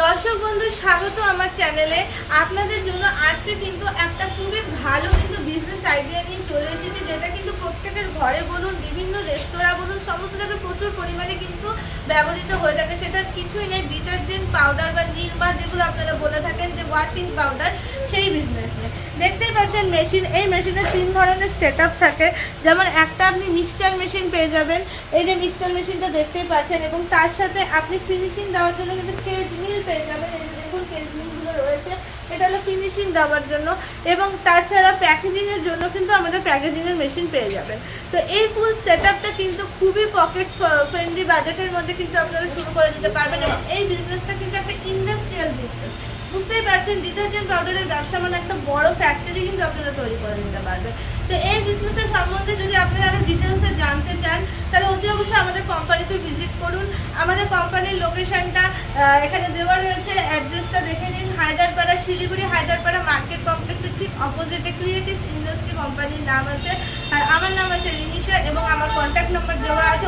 দর্শক বন্ধু স্বাগত আমার চ্যানেলে। আপনাদের জন্য আজকে কিন্তু একটা খুবই ভালো কিন্তু বিজনেস আইডিয়া নিয়ে চলে এসেছি, যেটা কিন্তু প্রত্যেকের ঘরে বলুন, বিভিন্ন রেস্তোরাঁ বলুন, সমস্ত জায়গায় প্রচুর পরিমাণে কিন্তু ব্যবহৃত হয়ে থাকে। সেটার কিছুই নেই, ডিটারজেন্ট পাউডার বা নিরমা যেগুলো আপনারা বলে থাকেন যে ওয়াশিং পাউডার, সেই বিজনেস নিয়ে। দেখতেই পাচ্ছেন মেশিন, এই মেশিনে 3 ধরনের সেট থাকে। যেমন একটা আপনি মিক্সচার মেশিন পেয়ে যাবেন, এই যে মিক্সচার মেশিনটা দেখতেই পাচ্ছেন, এবং তার সাথে আপনি ফিনিশিং দেওয়ার জন্য কিন্তু কেজ মিল পেয়ে যাবেন। এই যে দেখুন কেজ মিলগুলো রয়েছে, এটা হলো ফিনিশিং দেওয়ার জন্য, এবং তাছাড়া প্যাকেজিংয়ের জন্য কিন্তু আমাদের প্যাকেজিংয়ের মেশিন পেয়ে যাবেন। তো এই ফুল সেট আপটা কিন্তু খুবই পকেট ফ্রেন্ডলি বাজেটের মধ্যে কিন্তু আপনারা শুরু করে দিতে পারবেন, এবং এই বিজনেসটা কিন্তু একটা ইন্ডাস্ট্রিয়াল বিজনেস। বুঝতেই পারছেন, ডিটারজেন্ট পাউডারের ব্যবসা মানে একটা বড় ফ্যাক্টরি কিন্তু আপনারা তৈরি করে দিতে পারবেন। তো এই বিজনেসের সম্বন্ধে যদি আপনারা আরও ডিটেলসে জানতে চান, তাহলে অতি অবশ্যই আমাদের কোম্পানিতে ভিজিট করুন। আমাদের কোম্পানির লোকেশনটা এখানে দেওয়া রয়েছে, অ্যাড্রেসটা দেখে নিন। হায়দারপাড়া, শিলিগুড়ি হায়দারপাড়া মার্কেট কমপ্লেক্সের ঠিক অপোজিটে ক্রিয়েটিভ ইন্ডাস্ট্রি কোম্পানির নাম আছে, আর আমার নাম আছে রিনিশা, এবং আমার কন্ট্যাক্ট নাম্বার দেওয়া আছে।